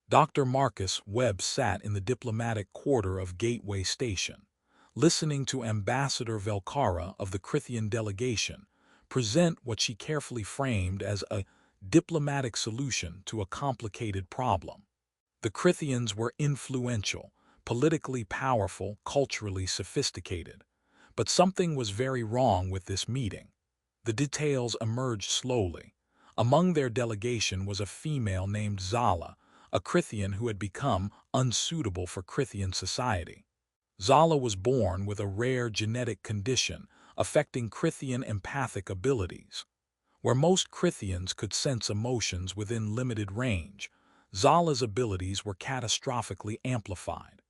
Dr. Marcus Webb sat in the diplomatic quarter of Gateway Station, listening to Ambassador Velcara of the Crithian delegation present what she carefully framed as a diplomatic solution to a complicated problem. The Crithians were influential, politically powerful, culturally sophisticated. But something was very wrong with this meeting. The details emerged slowly. Among their delegation was a female named Xala, a Crithian who had become unsuitable for Crithian society. Xala was born with a rare genetic condition affecting Crithian empathic abilities. Where most Crithians could sense emotions within limited range, Xala's abilities were catastrophically amplified.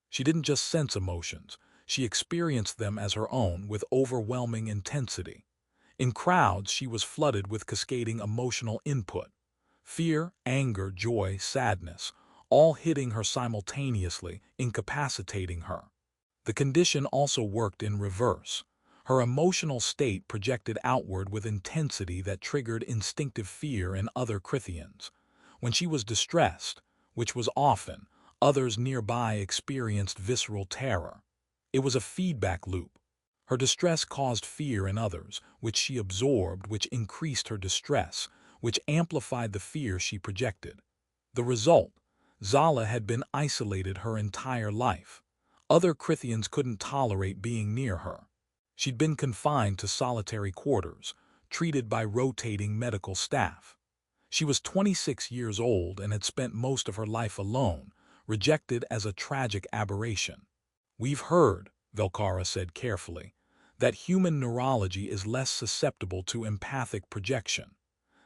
She didn't just sense emotions, she experienced them as her own with overwhelming intensity. In crowds, she was flooded with cascading emotional input. Fear, anger, joy, sadness, all hitting her simultaneously, incapacitating her. The condition also worked in reverse. Her emotional state projected outward with intensity that triggered instinctive fear in other Crithians. When she was distressed, which was often, others nearby experienced visceral terror. It was a feedback loop. Her distress caused fear in others, which she absorbed, which increased her distress, which amplified the fear she projected. The result: Xala had been isolated her entire life. Other Crithians couldn't tolerate being near her. She'd been confined to solitary quarters, treated by rotating medical staff. She was 26 years old and had spent most of her life alone, rejected as a tragic aberration. "We've heard," Velcara said carefully, "that human neurology is less susceptible to empathic projection,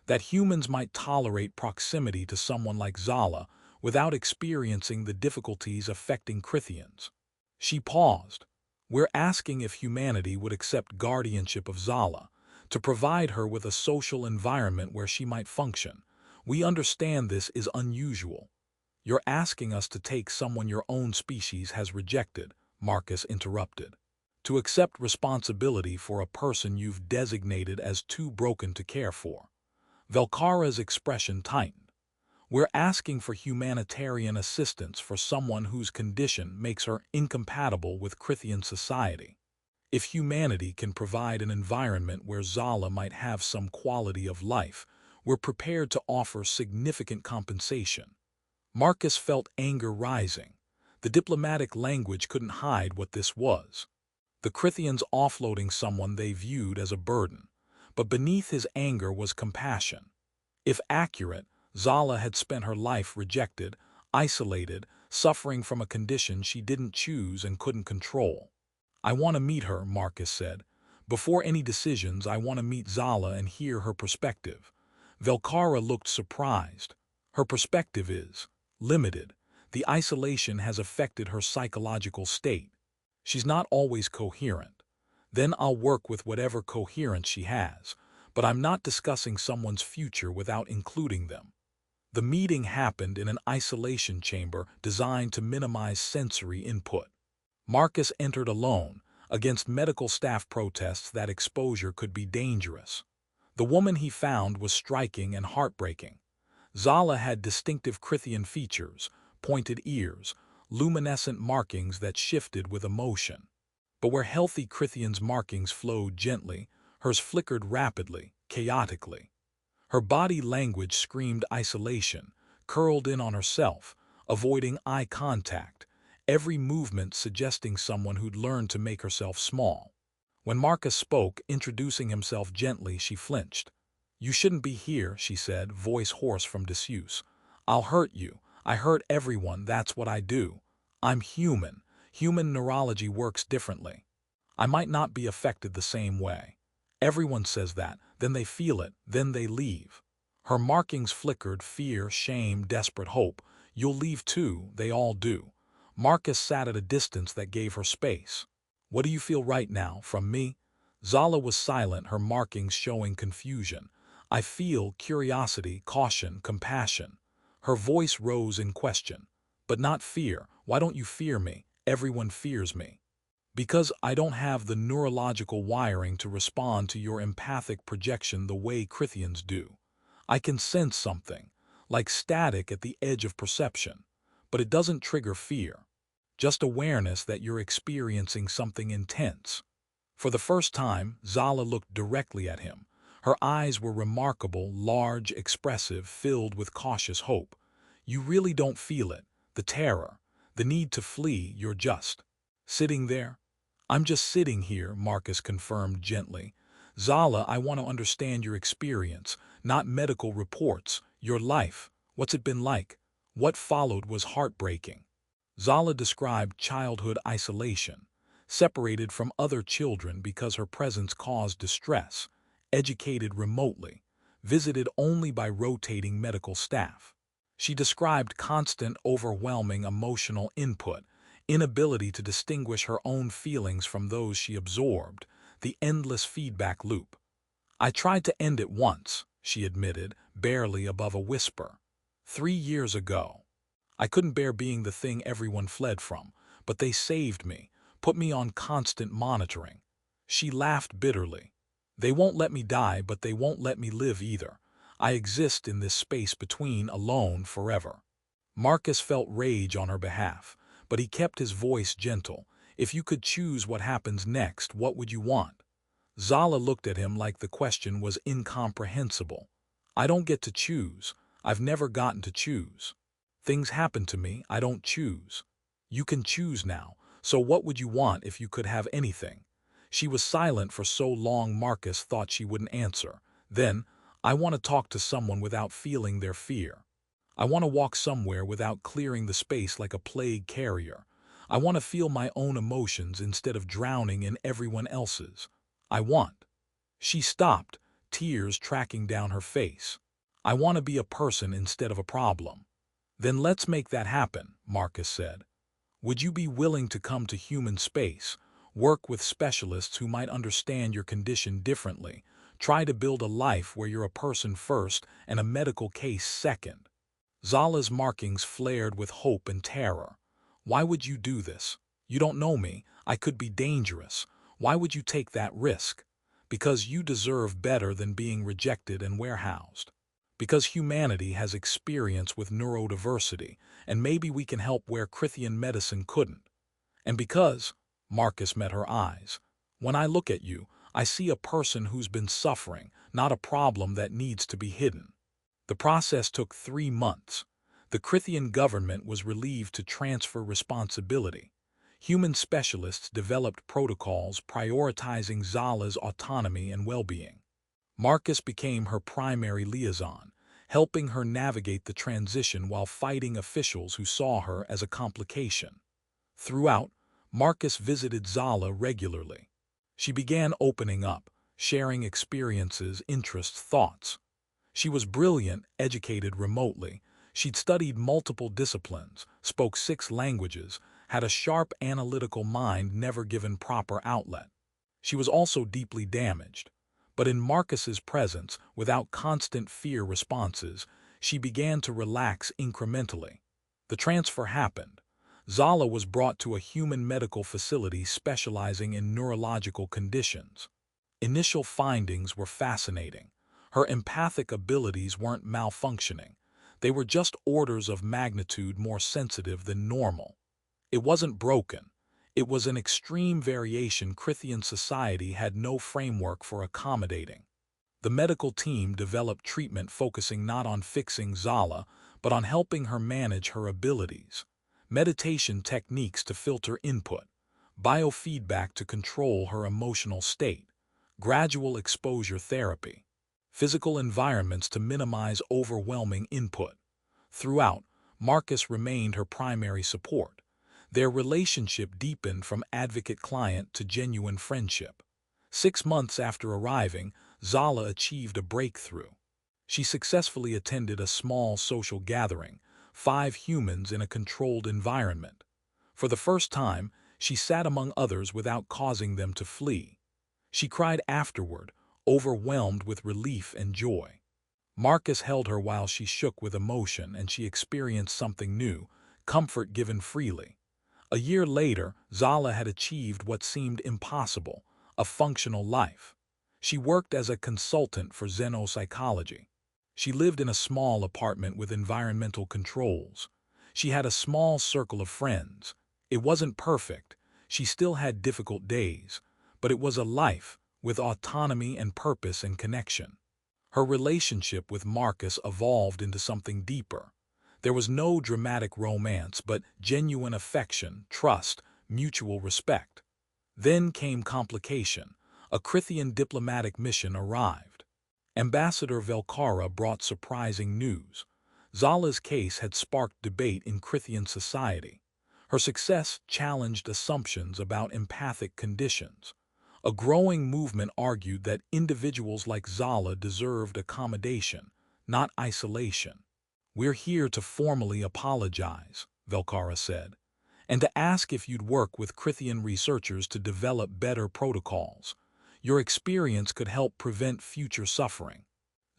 that humans might tolerate proximity to someone like Xala without experiencing the difficulties affecting Crithians." She paused. "We're asking if humanity would accept guardianship of Xala, to provide her with a social environment where she might function. We understand this is unusual." "You're asking us to take someone your own species has rejected," Marcus interrupted. "To accept responsibility for a person you've designated as too broken to care for." Velcara's expression tightened. "We're asking for humanitarian assistance for someone whose condition makes her incompatible with Crithian society. If humanity can provide an environment where Xala might have some quality of life, we're prepared to offer significant compensation." Marcus felt anger rising. The diplomatic language couldn't hide what this was. The Crithians offloading someone they viewed as a burden. But beneath his anger was compassion. If accurate, Xala had spent her life rejected, isolated, suffering from a condition she didn't choose and couldn't control. "I want to meet her," Marcus said. "Before any decisions, I want to meet Xala and hear her perspective." Velcara looked surprised. "Her perspective is limited. The isolation has affected her psychological state. She's not always coherent. Then I'll work with whatever coherence she has, but I'm not discussing someone's future without including them." The meeting happened in an isolation chamber designed to minimize sensory input. Marcus entered alone, against medical staff protests that exposure could be dangerous. The woman he found was striking and heartbreaking. Xala had distinctive Crithian features, pointed ears, luminescent markings that shifted with emotion. But where healthy Crithians' markings flowed gently, hers flickered rapidly, chaotically. Her body language screamed isolation, curled in on herself, avoiding eye contact, every movement suggesting someone who'd learned to make herself small. When Marcus spoke, introducing himself gently, she flinched. "You shouldn't be here," she said, voice hoarse from disuse. "I'll hurt you. I hurt everyone, that's what I do. I'm human. Human neurology works differently. I might not be affected the same way. Everyone says that, then they feel it, then they leave." Her markings flickered: fear, shame, desperate hope. "You'll leave too, they all do." Marcus sat at a distance that gave her space. "What do you feel right now, from me?" Xala was silent, her markings showing confusion. "I feel curiosity, caution, compassion." Her voice rose in question. "But not fear. Why don't you fear me? Everyone fears me." "Because I don't have the neurological wiring to respond to your empathic projection the way Crithians do. I can sense something, like static at the edge of perception, but it doesn't trigger fear, just awareness that you're experiencing something intense. For the first time, Xala looked directly at him. Her eyes were remarkable, large, expressive, filled with cautious hope. You really don't feel it, the terror, the need to flee, you're just sitting there. I'm just sitting here, Marcus confirmed gently. Xala, I want to understand your experience, not medical reports, your life. What's it been like? What followed was heartbreaking. Xala described childhood isolation, separated from other children because her presence caused distress, educated remotely, visited only by rotating medical staff. She described constant, overwhelming emotional input, inability to distinguish her own feelings from those she absorbed, the endless feedback loop. I tried to end it once, she admitted, barely above a whisper. 3 years ago. I couldn't bear being the thing everyone fled from, but they saved me, put me on constant monitoring. She laughed bitterly. They won't let me die, but they won't let me live either. I exist in this space between, alone forever. Marcus felt rage on her behalf, but he kept his voice gentle. If you could choose what happens next, what would you want? Xala looked at him like the question was incomprehensible. I don't get to choose. I've never gotten to choose. Things happen to me, I don't choose. You can choose now, so what would you want if you could have anything? She was silent for so long Marcus thought she wouldn't answer. Then, I want to talk to someone without feeling their fear. I want to walk somewhere without clearing the space like a plague carrier. I want to feel my own emotions instead of drowning in everyone else's. I want. She stopped, tears tracking down her face. I want to be a person instead of a problem. Then let's make that happen, Marcus said. Would you be willing to come to human space, work with specialists who might understand your condition differently, try to build a life where you're a person first and a medical case second? Xala's markings flared with hope and terror. Why would you do this? You don't know me. I could be dangerous. Why would you take that risk? Because you deserve better than being rejected and warehoused. Because humanity has experience with neurodiversity, and maybe we can help where Crithian medicine couldn't. And because, Marcus met her eyes, when I look at you, I see a person who's been suffering, not a problem that needs to be hidden. The process took 3 months. The Crithian government was relieved to transfer responsibility. Human specialists developed protocols prioritizing Xala's autonomy and well-being. Marcus became her primary liaison, helping her navigate the transition while fighting officials who saw her as a complication. Throughout, Marcus visited Xala regularly. She began opening up, sharing experiences, interests, thoughts. She was brilliant, educated remotely. She'd studied multiple disciplines, spoke 6 languages, had a sharp analytical mind never given proper outlet. She was also deeply damaged. But in Marcus's presence, without constant fear responses, she began to relax incrementally. The transfer happened. Xala was brought to a human medical facility specializing in neurological conditions. Initial findings were fascinating. Her empathic abilities weren't malfunctioning. They were just orders of magnitude more sensitive than normal. It wasn't broken. It was an extreme variation Crithian society had no framework for accommodating. The medical team developed treatment focusing not on fixing Xala, but on helping her manage her abilities. Meditation techniques to filter input, biofeedback to control her emotional state, gradual exposure therapy, physical environments to minimize overwhelming input. Throughout, Marcus remained her primary support. Their relationship deepened from advocate-client to genuine friendship. 6 months after arriving, Xala achieved a breakthrough. She successfully attended a small social gathering, 5 humans in a controlled environment. For the first time, she sat among others without causing them to flee. She cried afterward, overwhelmed with relief and joy. Marcus held her while she shook with emotion and she experienced something new, comfort given freely. A year later, Xala had achieved what seemed impossible, a functional life. She worked as a consultant for xenopsychology. She lived in a small apartment with environmental controls. She had a small circle of friends. It wasn't perfect. She still had difficult days, but it was a life with autonomy and purpose and connection. Her relationship with Marcus evolved into something deeper. There was no dramatic romance, but genuine affection, trust, mutual respect. Then came complication. A Crithian diplomatic mission arrived. Ambassador Velcara brought surprising news. Xala's case had sparked debate in Crithian society. Her success challenged assumptions about empathic conditions. A growing movement argued that individuals like Xala deserved accommodation, not isolation. "We're here to formally apologize," Velcara said, "and to ask if you'd work with Crithian researchers to develop better protocols. Your experience could help prevent future suffering."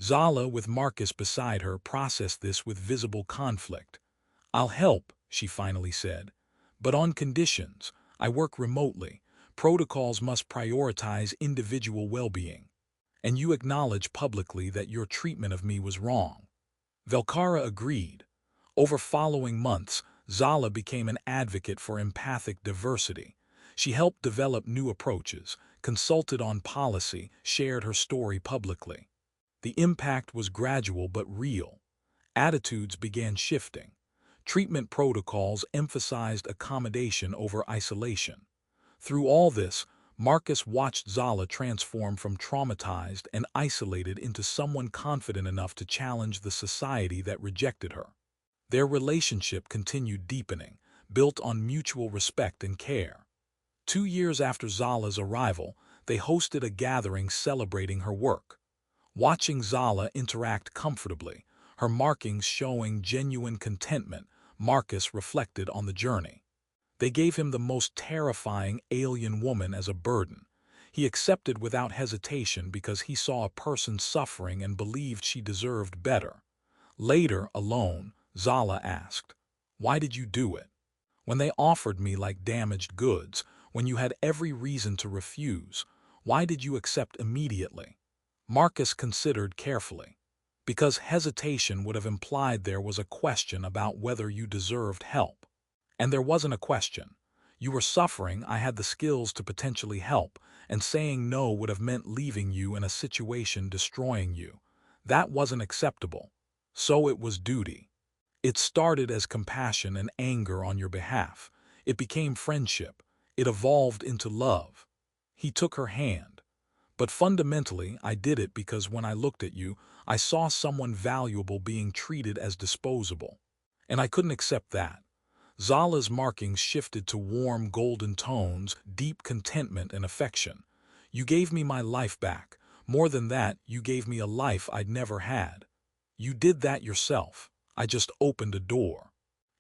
Xala, with Marcus beside her, processed this with visible conflict. "I'll help," she finally said, "but on conditions. I work remotely. Protocols must prioritize individual well-being. And you acknowledge publicly that your treatment of me was wrong." Velcara agreed. Over following months, Xala became an advocate for empathic diversity. She helped develop new approaches, consulted on policy, shared her story publicly. The impact was gradual but real. Attitudes began shifting. Treatment protocols emphasized accommodation over isolation. Through all this, Marcus watched Xala transform from traumatized and isolated into someone confident enough to challenge the society that rejected her. Their relationship continued deepening, built on mutual respect and care. 2 years after Xala's arrival, they hosted a gathering celebrating her work. Watching Xala interact comfortably, her markings showing genuine contentment, Marcus reflected on the journey. They gave him the most terrifying alien woman as a burden. He accepted without hesitation because he saw a person suffering and believed she deserved better. Later, alone, Xala asked, "Why did you do it? When they offered me like damaged goods, when you had every reason to refuse, why did you accept immediately?" Marcus considered carefully. "Because hesitation would have implied there was a question about whether you deserved help. And there wasn't a question. You were suffering, I had the skills to potentially help, and saying no would have meant leaving you in a situation destroying you. That wasn't acceptable. So it was duty. It started as compassion and anger on your behalf. It became friendship. It evolved into love." He took her hand. "But fundamentally, I did it because when I looked at you, I saw someone valuable being treated as disposable. And I couldn't accept that." Xala's markings shifted to warm golden tones, deep contentment and affection. "You gave me my life back. More than that, you gave me a life I'd never had. You did that yourself. I just opened a door.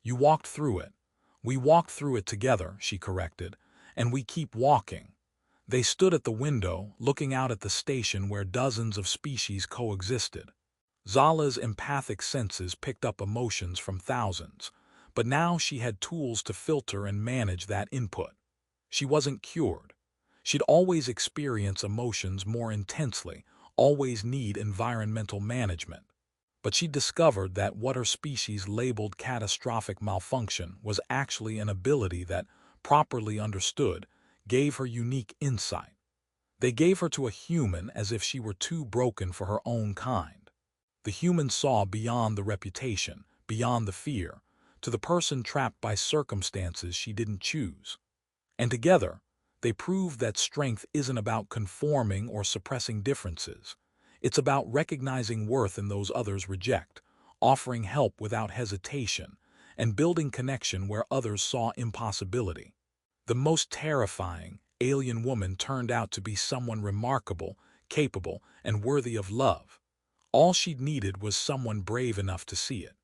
You walked through it. We walked through it together," she corrected, "and we keep walking." They stood at the window, looking out at the station where dozens of species coexisted. Xala's empathic senses picked up emotions from thousands, but now she had tools to filter and manage that input. She wasn't cured. She'd always experience emotions more intensely, always need environmental management. But she discovered that what her species labeled catastrophic malfunction was actually an ability that, properly understood, gave her unique insight. They gave her to a human as if she were too broken for her own kind. The human saw beyond the reputation, beyond the fear, to the person trapped by circumstances she didn't choose. And together, they proved that strength isn't about conforming or suppressing differences. It's about recognizing worth in those others reject, offering help without hesitation, and building connection where others saw impossibility. The most terrifying, alien woman turned out to be someone remarkable, capable, and worthy of love. All she'd needed was someone brave enough to see it.